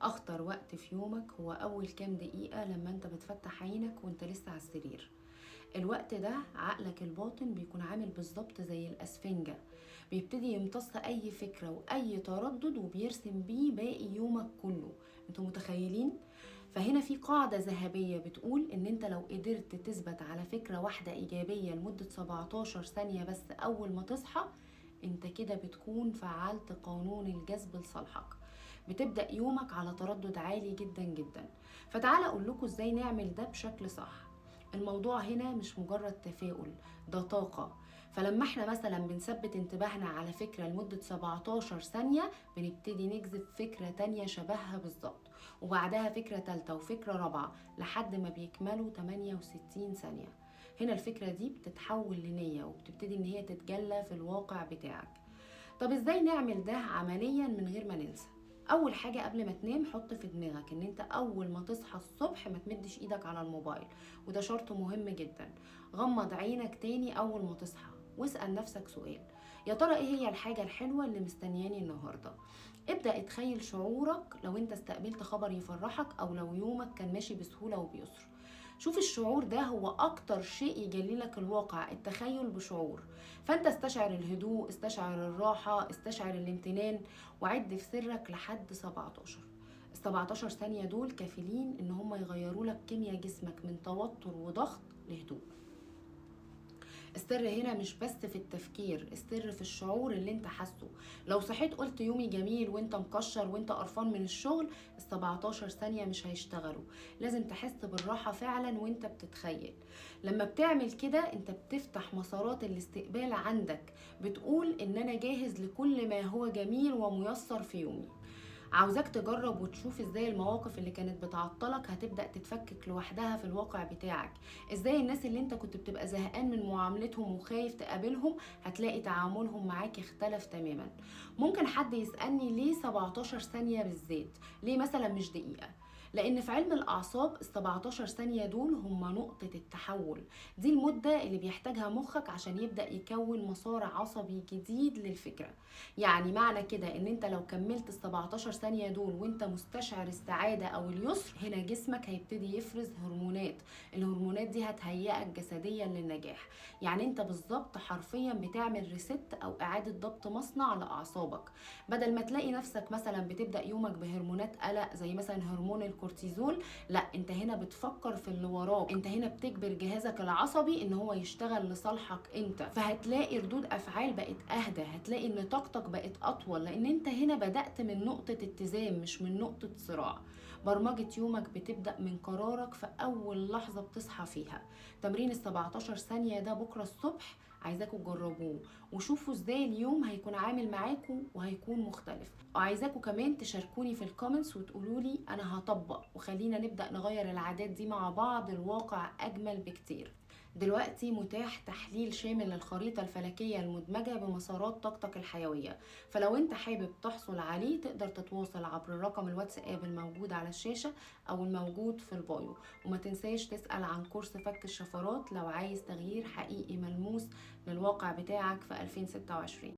اخطر وقت في يومك هو اول كام دقيقة لما انت بتفتح عينك وانت لسه على السرير. الوقت ده عقلك الباطن بيكون عامل بالظبط زي الاسفنجة، بيبتدي يمتص اي فكرة واي تردد وبيرسم بيه باقي يومك كله. انتوا متخيلين؟ فهنا في قاعدة ذهبية بتقول ان انت لو قدرت تثبت على فكرة واحدة ايجابية لمدة 17 ثانية بس اول ما تصحى، انت كده بتكون فعلت قانون الجذب لصالحك، بتبدأ يومك على تردد عالي جدا جدا. فتعال اقول لكم ازاي نعمل ده بشكل صح. الموضوع هنا مش مجرد تفاؤل، ده طاقة. فلما احنا مثلا بنثبت انتباهنا على فكرة لمدة 17 ثانية، بنبتدي نجذب فكرة تانية شبهها بالظبط، وبعدها فكرة تالتة وفكرة رابعة لحد ما بيكملوا 68 ثانية. هنا الفكرة دي بتتحول لنية وبتبتدي ان هي تتجلى في الواقع بتاعك. طب ازاي نعمل ده عمليا من غير ما ننسى؟ اول حاجة قبل ما تنام حط في دماغك ان انت اول ما تصحى الصبح ما تمدش ايدك على الموبايل، وده شرط مهم جدا. غمض عينك تاني اول ما تصحى واسأل نفسك سؤال: يا ترى ايه هي الحاجة الحلوة اللي مستنياني النهاردة؟ ابدأ اتخيل شعورك لو انت استقبلت خبر يفرحك او لو يومك كان ماشي بسهولة وبيسر. شوف الشعور ده هو اكتر شيء يجللك الواقع، التخيل بشعور. فانت استشعر الهدوء، استشعر الراحة، استشعر الامتنان، وعد في سرك لحد 17. ال 17 ثانية دول كافلين ان هم يغيروا لك كيمياء جسمك من توتر وضغط لهدوء. السر هنا مش بس في التفكير، السر في الشعور اللي انت حاسه. لو صحيت قلت يومي جميل وانت مكشر وانت قرفان من الشغل، ال 17 ثانية مش هيشتغلوا. لازم تحس بالراحة فعلا وانت بتتخيل. لما بتعمل كده انت بتفتح مسارات الاستقبال عندك، بتقول ان انا جاهز لكل ما هو جميل وميسر في يومي. عاوزاك تجرب وتشوف ازاي المواقف اللي كانت بتعطلك هتبدأ تتفكك لوحدها في الواقع بتاعك. ازاي الناس اللي انت كنت بتبقى زهقان من معاملتهم وخايف تقابلهم هتلاقي تعاملهم معاك اختلف تماما. ممكن حد يسألني ليه 17 ثانية بالذات؟ ليه مثلا مش دقيقة؟ لان في علم الاعصاب ال 17 ثانية دول هم نقطة التحول. دي المدة اللي بيحتاجها مخك عشان يبدأ يكون مسار عصبي جديد للفكرة. يعني معنى كده ان انت لو كملت ال 17 ثانية دول وانت مستشعر السعادة او اليسر، هنا جسمك هيبتدي يفرز هرمونات. الهرمونات دي هتهيئك جسديا للنجاح. يعني انت بالظبط حرفيا بتعمل ريست او اعادة ضبط مصنع لاعصابك. بدل ما تلاقي نفسك مثلا بتبدأ يومك بهرمونات قلق زي مثلا هرمون الكورتيزول، لا انت هنا بتفكر في اللي وراك. انت هنا بتجبر جهازك العصبي ان هو يشتغل لصالحك انت، فهتلاقي ردود افعال بقت اهدى، هتلاقي ان طاقتك بقت اطول، لان انت هنا بدأت من نقطة اتزان مش من نقطة صراع. برمجة يومك بتبدأ من قرارك في اول لحظة بتصحى فيها. تمرين ال 17 ثانية ده بكرة الصبح عايزاكم تجربوه وشوفوا ازاي اليوم هيكون عامل معاكم وهيكون مختلف. وعايزاكم كمان تشاركوني في الكومنتس وتقولوا لي انا هطبق، وخلينا نبدأ نغير العادات دي مع بعض، الواقع اجمل بكتير. دلوقتي متاح تحليل شامل للخريطة الفلكية المدمجة بمسارات طاقتك الحيوية، فلو انت حابب تحصل عليه تقدر تتواصل عبر رقم الواتساب الموجود على الشاشة او الموجود في البايو. وما تنساش تسأل عن كورس فك الشفرات لو عايز تغيير حقيقي ملموس للواقع بتاعك في 2026.